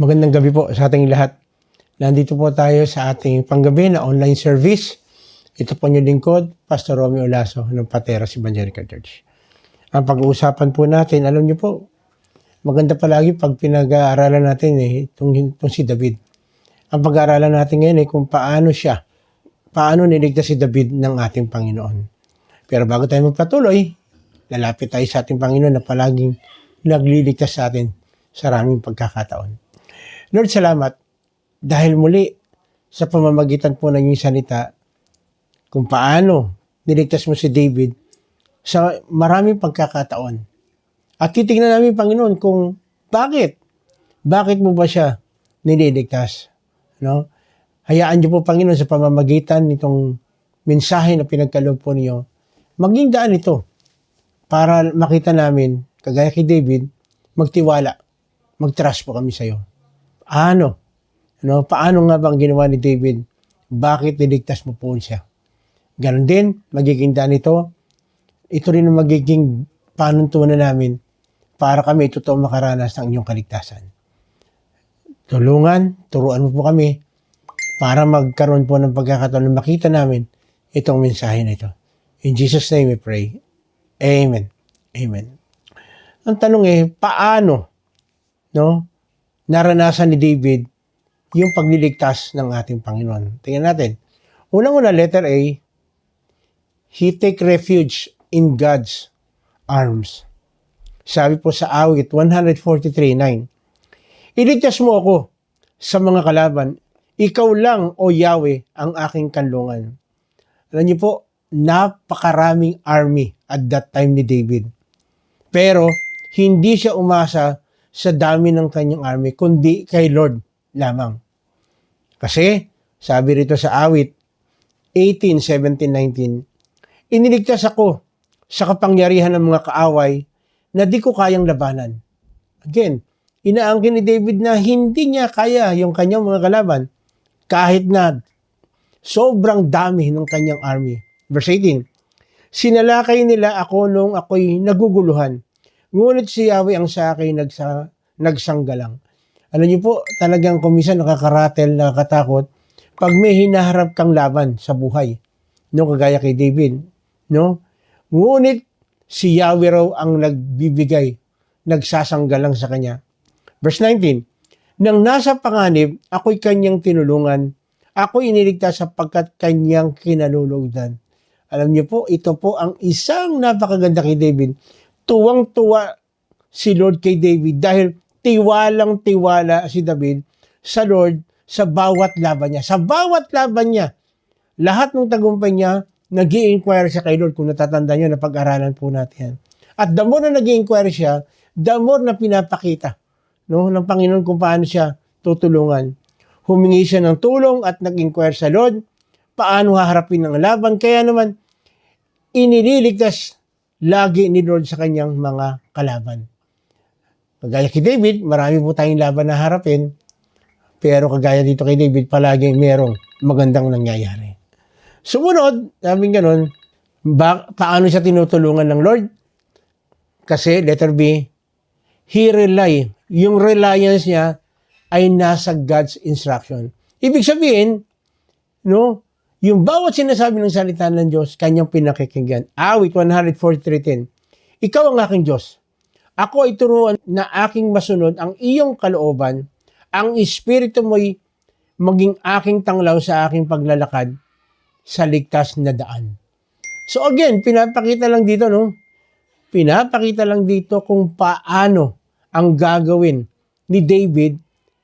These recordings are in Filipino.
Magandang gabi po sa ating lahat. Nandito po tayo sa ating panggabi na online service. Ito po yung lingkod, Pastor Romeo Olaso ng Pateros Evangelical Church. Ang pag-uusapan po natin, alam niyo po, maganda palagi pag pinag-aaralan natin itong si David. Ang pag-aaralan natin ngayon kung paano niligtas si David ng ating Panginoon. Pero bago tayo magpatuloy, lalapit tayo sa ating Panginoon na palaging nagliligtas sa atin sa maraming pagkakataon. Lord, salamat dahil muli sa pamamagitan po ng iyong salita kung paano niligtas mo si David sa maraming pagkakataon. At titignan namin, Panginoon, kung bakit mo ba siya nililigtas? No? Hayaan niyo po, Panginoon, sa pamamagitan nitong mensahe na pinagkaloob po niyo, maging daan ito para makita namin, kagaya kay David, magtiwala, mag-trust po kami sa iyo. Paano nga ba ang ginawa ni David? Bakit niligtas mo po siya? Ganon din, magiging daan ito. Ito rin ang magiging panuntunan namin para kami totoo makaranas ng inyong kaligtasan. Turuan mo po kami para magkaroon po ng pagkakataon na makita namin itong mensahe na ito. In Jesus' name we pray. Amen. Amen. Ang tanong paano naranasan ni David yung pagliligtas ng ating Panginoon? Tingnan natin. Unang-una, letter A, he take refuge in God's arms. Sabi po sa awit 143:9, iligtas mo ako sa mga kalaban. Ikaw lang, O Yahweh, ang aking kanlungan. Alam niyo po, napakaraming army at that time ni David. Pero, hindi siya umasa sa dami ng kanyang army, kundi kay Lord lamang. Kasi, sabi rito sa awit 18:17-19, iniligtas ako sa kapangyarihan ng mga kaaway na di ko kayang labanan. Again, inaangkin ni David na hindi niya kaya yung kanyang mga kalaban kahit na sobrang dami ng kanyang army. Verse 18, sinalakay nila ako nung ako'y naguguluhan. Ngunit si Yahweh ang sa akin nagsanggalang. Alam niyo po, talagang kumisan nakakaratel, nakakatakot pag may hinaharap kang laban sa buhay. Kagaya kay David. Ngunit si Yahweh raw ang nagbibigay, nagsasanggalang sa kanya. Verse 19, nang nasa panganib, ako'y kanyang tinulungan. Ako'y iniligtas sapagkat kanyang kinalulugdan. Alam niyo po, ito po ang isang napakaganda kay David. Tuwang-tuwa si Lord kay David dahil tiwalang-tiwala si David sa Lord sa bawat laban niya. Sa bawat laban niya, lahat ng tagumpay niya, nag-i-inquire siya kay Lord. Kung natatanda niyo, napag-aralan po natin yan. At the more na nag-i-inquire siya, the more na pinapakita ng Panginoon kung paano siya tutulungan. Humingi siya ng tulong at nag-inquire sa Lord, paano haharapin ang laban. Kaya naman, inililigtas lagi ni Lord sa kanyang mga kalaban. Kagaya kay David, marami po tayong laban na harapin, pero kagaya dito kay David, palaging merong magandang nangyayari. Sumunod, sabi ganun, paano siya tinutulungan ng Lord? Kasi, letter B, yung reliance niya ay nasa God's instruction. Ibig sabihin, yung bawat sinasabi ng salita ng Diyos, kanyang pinakikinggan. Awit 143:10, ikaw ang aking Diyos. Ako ay turuan na aking masunod ang iyong kalooban. Ang espiritu mo'y maging aking tanglaw sa aking paglalakad sa ligtas na daan. So again, pinapakita lang dito, Pinapakita lang dito kung paano ang gagawin ni David.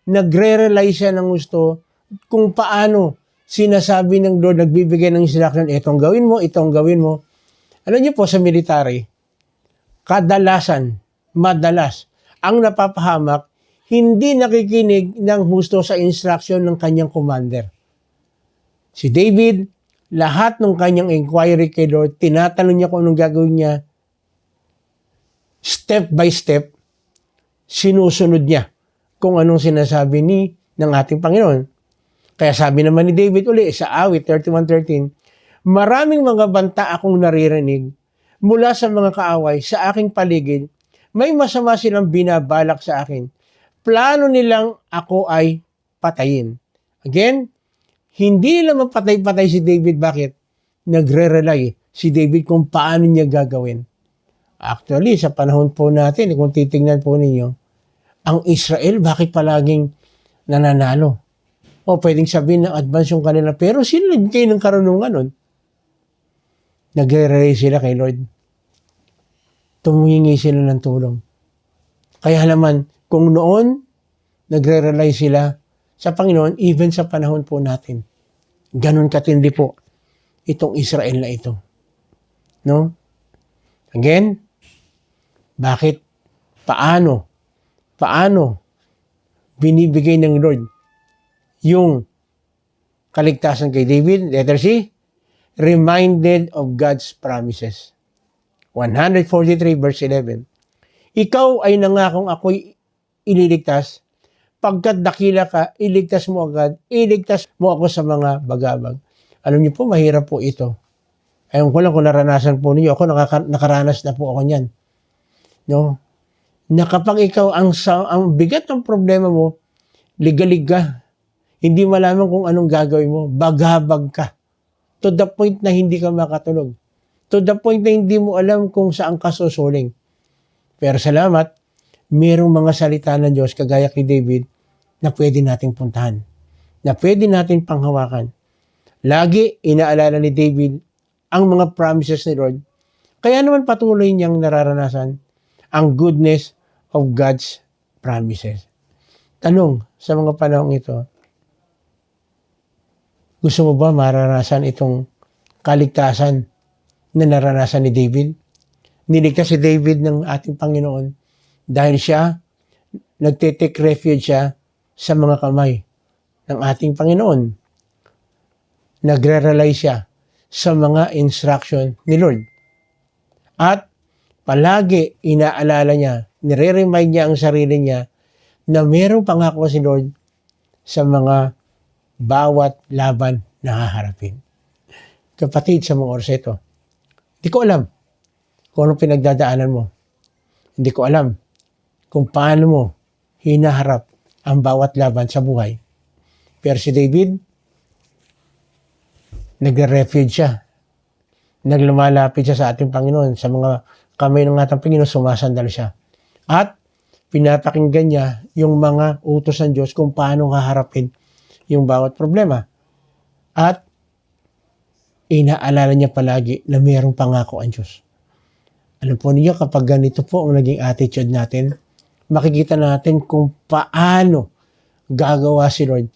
Nagre-rely siya ng gusto kung paano sinasabi ng Lord, nagbibigay ng instruction, itong gawin mo, itong gawin mo. Alam niyo po, sa military, madalas, ang napapahamak, hindi nakikinig ng husto sa instruction ng kanyang commander. Si David, lahat ng kanyang inquiry kay Lord, tinatanong niya kung anong gagawin niya, step by step, sinusunod niya kung anong sinasabi ng ating Panginoon. Kaya sabi naman ni David uli sa awit 31:13, maraming mga banta akong naririnig mula sa mga kaaway sa aking paligid. May masama silang binabalak sa akin. plano nilang ako ay patayin. Again, hindi nila mapatay-patay si David. Bakit? Nagre-rely si David kung paano niya gagawin. Actually, sa panahon po natin, kung titingnan po ninyo, ang Israel, bakit palaging nananalo? O pwedeng sabihin ng advance yung kanila, pero sino nagkay ng karunungan nun? Nagre-rely sila kay Lord. Tumingi sila ng tulong. Kaya naman, kung noon, nagre-rely sila sa Panginoon, even sa panahon po natin. Ganon katindi po itong Israel na ito. No? Again, bakit? Paano binibigay ng Lord yung kaligtasan kay David? Letter C, reminded of God's promises. 143 verse 11. Ikaw ay nangakong ako'y ililigtas. Pagkat dakila ka, iligtas mo agad. Iligtas mo ako sa mga bagabag. Alam niyo po, mahirap po ito. Ayaw ko lang kung naranasan po niyo. Ako nakaranas na po ako niyan. No? Na kapag ikaw ang bigat ng problema mo, ligalig ka. Hindi malaman kung anong gagawin mo. Bagabag ka. To the point na hindi ka makatulog. To the point na hindi mo alam kung saan ka susuling. Pero salamat, mayroong mga salita ng Diyos kagaya kay David na pwede nating puntahan. Na pwede nating panghawakan. Lagi inaalala ni David ang mga promises ni Lord. Kaya naman patuloy niyang nararanasan ang goodness of God's promises. Tanong sa mga panahong ito, gusto mo ba maranasan itong kaligtasan na naranasan ni David? Niligtas si David ng ating Panginoon dahil siya nagte-take refuge siya sa mga kamay ng ating Panginoon. Nagre-rely siya sa mga instruction ni Lord. At palagi inaalala niya, nire-remind niya ang sarili niya na mayroong pangako si Lord sa mga bawat laban na haharapin. Kapatid, sa mga oras ito, hindi ko alam kung anong pinagdadaanan mo. Hindi ko alam kung paano mo hinaharap ang bawat laban sa buhay. Pero si David, nagre-refuge siya. Naglumalapit siya sa ating Panginoon. Sa mga kamay ng ating Panginoon, sumasandal siya. At pinapakinggan niya yung mga utos ng Diyos kung paano haharapin yung bawat problema. At inaalala niya palagi na mayroong pangako ang Diyos. Alam po niyo, kapag ganito po ang naging attitude natin, makikita natin kung paano gagawa si Lord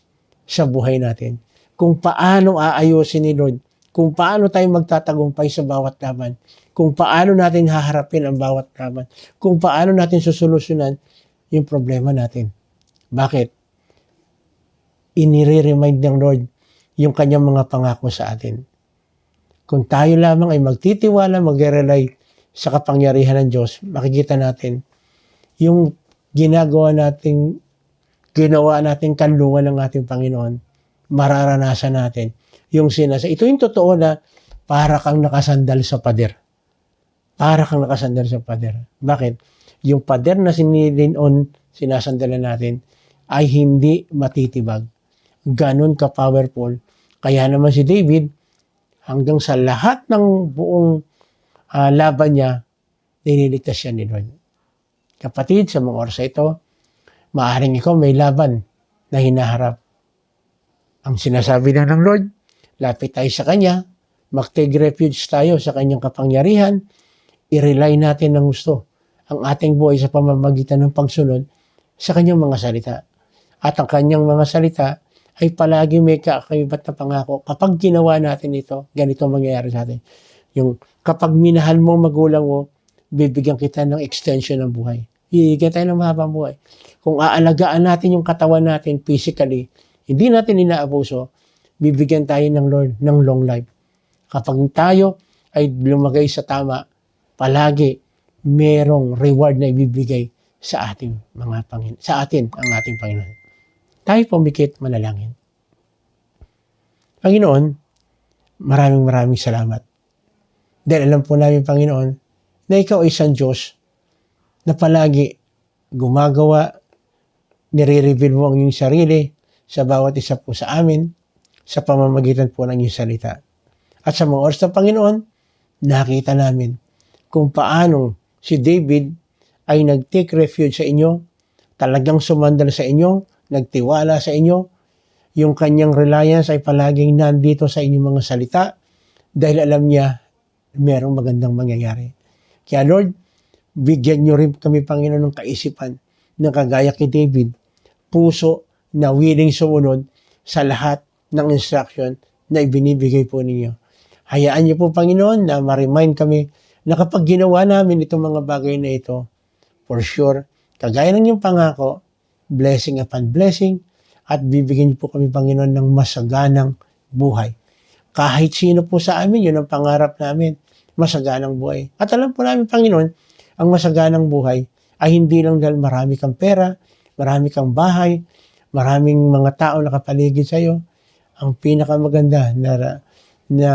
sa buhay natin. Kung paano aayusin ni Lord. Kung paano tayo magtatagumpay sa bawat laban. Kung paano natin haharapin ang bawat laban. Kung paano natin susolusyonan yung problema natin. Bakit? Inire-remind ng Lord yung kanyang mga pangako sa atin. Kung tayo lamang ay magtitiwala, mag-rely sa kapangyarihan ng Diyos, makikita natin yung ginawa nating kanlungan ng ating Panginoon, mararanasan natin yung ito yung totoo na para kang nakasandal sa pader. Para kang nakasandal sa pader. Bakit? Yung pader na sinasandalan natin ay hindi matitibag. Ganon ka-powerful. Kaya naman si David, hanggang sa lahat ng buong laban niya, nililigtas siya ni Lord. Kapatid, sa mga oras ito, maaaring ikaw may laban na hinaharap. Ang sinasabi na ng Lord, lapit tayo sa Kanya, mag-take refuge tayo sa Kanyang kapangyarihan, i-rely natin ng gusto ang ating buhay sa pamamagitan ng pagsunod sa Kanyang mga salita. At ang Kanyang mga salita ay palagi may kakaibat na pangako. Kapag ginawa natin ito, ganito mangyayari sa atin. Yung kapag minahal mo magulang mo, bibigyan kita ng extension ng buhay. Bibigyan tayo ng mahabang buhay. Kung aalagaan natin yung katawan natin physically, hindi natin inaabuso, bibigyan tayo ng Lord ng long life. Kapag tayo ay lumagay sa tama, palagi merong reward na ibibigay sa ating mga Panginoon, sa atin ang ating Panginoon. Tayo pumikit, manalangin. Panginoon, maraming salamat. Dahil alam po namin, Panginoon, na ikaw ay isang Diyos na palagi gumagawa nire-reveal mo ang iyong sarili sa bawat isa po sa amin sa pamamagitan po ng iyong salita. At sa mga oras ng Panginoon, nakita namin kung paano si David ay nag-take refuge sa inyo, talagang sumandal sa inyo, nagtiwala sa inyo, yung kanyang reliance ay palaging nandito sa inyong mga salita dahil alam niya merong magandang mangyayari. Kaya Lord, bigyan niyo rin kami, Panginoon, ng kaisipan na kagaya kay David, puso na willing sumunod sa lahat ng instruction na ibinibigay po ninyo. Hayaan niyo po, Panginoon, na ma-remind kami na kapag ginawa namin itong mga bagay na ito, for sure, kagaya ng iyong pangako, blessing upon blessing, at bibigyan niyo po kami, Panginoon, ng masaganang buhay. Kahit sino po sa amin, yun ang pangarap namin, masaganang buhay. At alam po namin, Panginoon, ang masaganang buhay ay hindi lang dahil marami kang pera, marami kang bahay, maraming mga tao nakapaligid sa iyo. Ang pinakamaganda na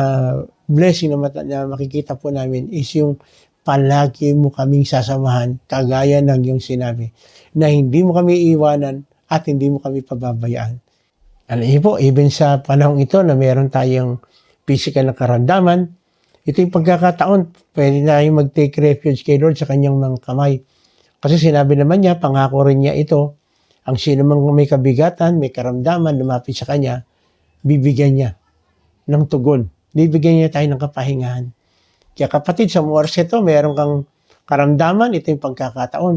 blessing na makikita po namin is yung palagi mo kaming sasamahan, kagaya ng iyong sinabi, na hindi mo kami iiwanan at hindi mo kami pababayaan. Alam niyo po, even sa panahong ito na meron tayong physical na karamdaman, ito yung pagkakataon, pwede na tayong mag-take refuge kay Lord sa kanyang mga kamay. Kasi sinabi naman niya, pangako rin niya ito, ang sino mang may kabigatan, may karamdaman, lumapit sa kanya, bibigyan niya ng tugon. Bibigyan niya tayo ng kapahingahan. Kaya kapatid, sa oras ito, meron kang karamdaman, ito yung pagkakataon.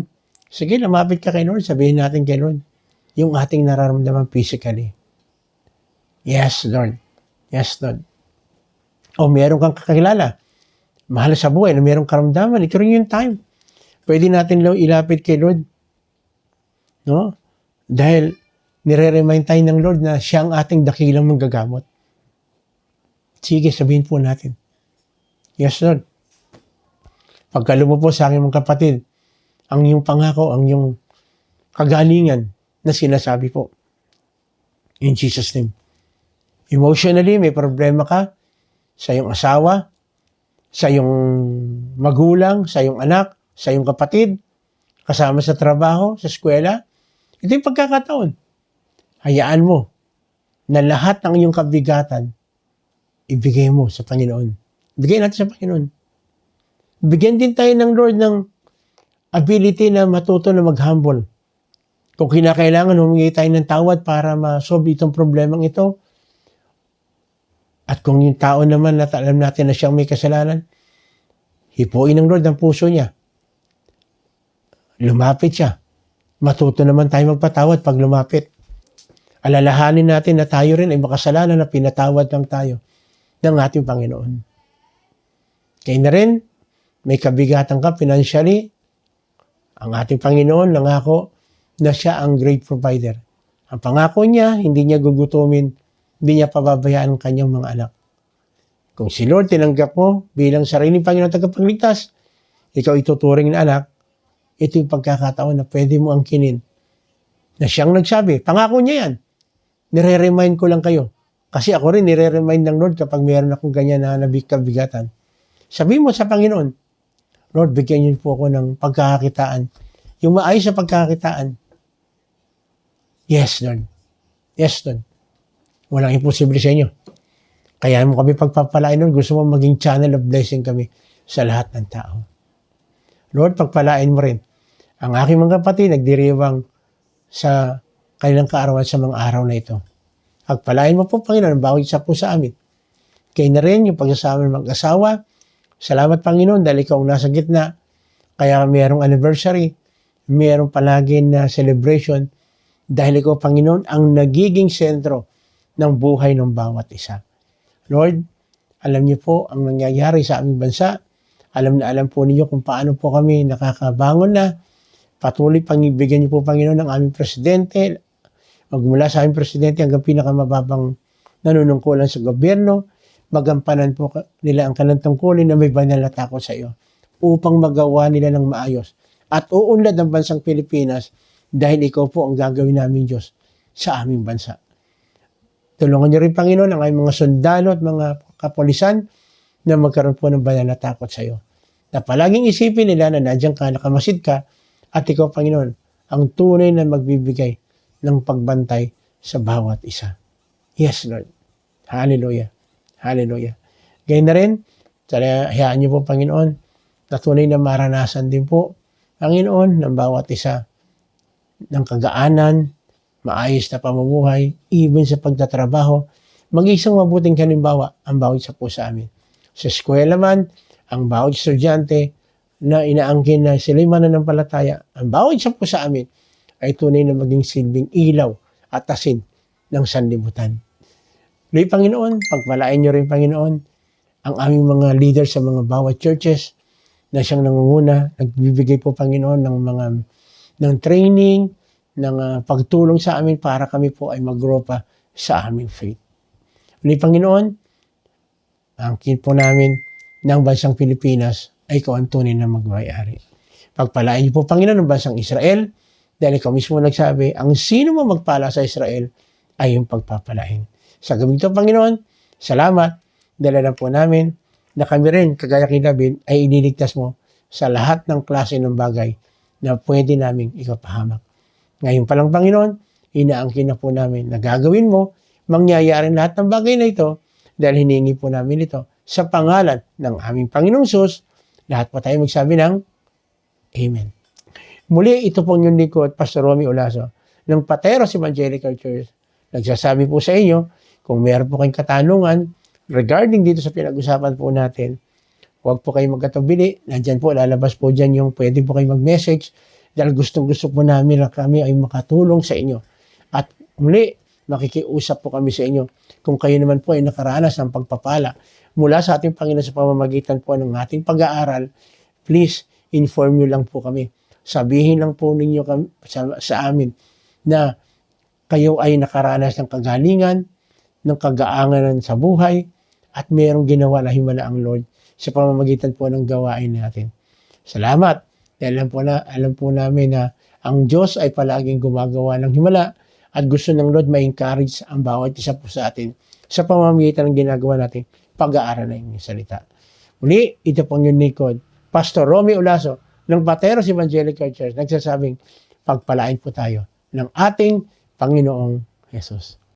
Sige, lumapit ka kay Lord, sabihin natin kay Lord, yung ating nararamdaman physically. Yes, Lord. Yes, Lord. O meron kang kakilala, mahal sa buhay, na merong karamdaman, ito rin yung time. Pwede natin ilapit kay Lord. No? Dahil nire-remind tayo ng Lord na siya ang ating dakilang manggagamot. Sige, sabihin po natin. Yes, Lord. Pagka lumubos sa aking mga kapatid, ang iyong pangako, ang iyong kagalingan na sinasabi po. In Jesus' name. Emotionally, may problema ka sa iyong asawa, sa iyong magulang, sa iyong anak, sa iyong kapatid, kasama sa trabaho, sa eskwela. Ito yung pagkakataon. Hayaan mo na lahat ng iyong kabigatan, ibigay mo sa Panginoon. Ibigay natin sa Panginoon. Bigyan din tayo ng Lord ng ability na matuto na mag-humble. Kung kinakailangan, humingi tayo ng tawad para ma-solve itong problemang ito. At kung yung tao naman na alam natin na siyang may kasalanan, hipuin ng Lord ang puso niya. Lumapit siya. Matuto naman tayo magpatawad pag lumapit. Alalahanin natin na tayo rin ay makasalanan na pinatawad lang tayo ng ating Panginoon. Kaya na rin, may kabigatan ka financially, ang ating Panginoon nangako na siya ang great provider. Ang pangako niya, hindi niya gugutumin, hindi niya pababayaan ang kanyang mga anak. Kung si Lord tinanggap mo bilang sariling Panginoon tagapagligtas, ikaw ituturing na anak, ito yung pagkakataon na pwede mo angkinin. Na siyang nagsabi, pangako niya yan. Nire-remind ko lang kayo. Kasi ako rin nire-remind ng Lord kapag mayroon akong ganyan na kabigatan. Sabi mo sa Panginoon, Lord, bigyan niyo po ako ng pagkakakitaan. Yung maayos na pagkakakitaan. Yes, Lord. Yes, Lord. Walang imposible sa inyo. Kaya mo kami pagpapalain, Lord. Gusto mo maging channel of blessing kami sa lahat ng tao. Lord, pagpalain mo rin ang aking mga kapatid nagdiriwang sa kanilang kaarawan sa mga araw na ito. Pagpalain mo po, Panginoon, ang bawat isa po sa amin. Kaya na rin yung pagsasama ng mag-asawa. Salamat, Panginoon, dahil ikaw ang nasa gitna. Kaya mayroong anniversary, mayroong palagi na celebration, dahil ikaw, Panginoon, ang nagiging sentro ng buhay ng bawat isa. Lord, alam niyo po ang nangyayari sa aming bansa. Alam na alam po ninyo kung paano po kami nakakabangon na. Patuloy pangibigyan niyo po, Panginoon, ng aming presidente, magmula sa aming presidente hanggang pinakamababang nanunungkulan sa gobyerno, magampanan po nila ang kanilang tungkulin na may banal na takot sa iyo upang magawa nila ng maayos at uunlad ang bansang Pilipinas dahil ikaw po ang gagawin namin Diyos sa aming bansa. Tulungan niyo rin, Panginoon, ang aming mga sundalo at mga kapulisan na magkaroon po ng banal na takot sa iyo. Na palaging isipin nila na nandiyan ka, nakamasid ka, at ikaw, Panginoon, ang tunay na magbibigay ng pagbantay sa bawat isa. Yes, Lord. Hallelujah. Hallelujah. Gayun na rin, hayaan niyo po, Panginoon, na tunay na maranasan din po, Panginoon, ng bawat isa ng kagaanan, maayos na pamumuhay, even sa pagtatrabaho, mag-isang mabuting halimbawa ang bawat isa po sa amin. Sa eskwela man, ang bawat estudyante na inaangkin na sila'y mananampalataya, ang bawat isa po sa amin ay tunay na maging silbing ilaw at asin ng sanlibutan. Lay, Panginoon, pagpalain niyo rin, Panginoon, ang aming mga leader sa mga bawat churches na siyang nangunguna, nagbibigay po, Panginoon, ng training, ng pagtulong sa amin para kami po ay mag-grow pa sa aming faith. Lay, Panginoon, ang po namin ng bansang Pilipinas ay ikaw ang tunay na magmay-ari. Pagpalain niyo po, Panginoon, ng bansang Israel, dahil ikaw mismo nagsabi, ang sino mo magpala sa Israel ay yung pagpapalain. Sa gabing ito, Panginoon, salamat, dahil alam po namin na kami rin, kagaya kay David, ay iniligtas mo sa lahat ng klase ng bagay na pwede naming ikapahamak. Ngayon pa lang, Panginoon, inaangkin na po namin na gagawin mo, mangyayari lahat ng bagay na ito dahil hiningi po namin ito sa pangalan ng aming Panginoong Sus. Lahat po tayo magsabi ng Amen. Muli, ito pong yung likod, Pastor Romy Olaso, ng Pateros Evangelical Church. Nagsasabi po sa inyo, kung meron po kayong katanungan regarding dito sa pinag-usapan po natin, huwag po kayo magkatubili. Nandyan po, lalabas po dyan yung pwede po kayo mag-message dahil gustong-gusto po namin na kami ay makatulong sa inyo. At muli, makikiusap po kami sa inyo kung kayo naman po ay nakaranas ng pagpapala mula sa ating Panginoon sa pamamagitan po ng ating pag-aaral, please inform nyo lang po kami. Sabihin lang po ninyo sa amin na kayo ay nakaranas ng kagalingan, ng kagaangan sa buhay, at mayroong ginawa na himala ang Lord sa pamamagitan po ng gawain natin. Salamat. Dahil alam po namin na ang Diyos ay palaging gumagawa ng himala at gusto ng Lord ma-encourage ang bawat isa po sa atin sa pamamagitan ng ginagawa natin pag-aaral ng inyong salita. Muli, ito pong yung likod, Pastor Romy Olaso ng Pateros Evangelical Church, nagsasabing pagpalain po tayo ng ating Panginoong Jesus.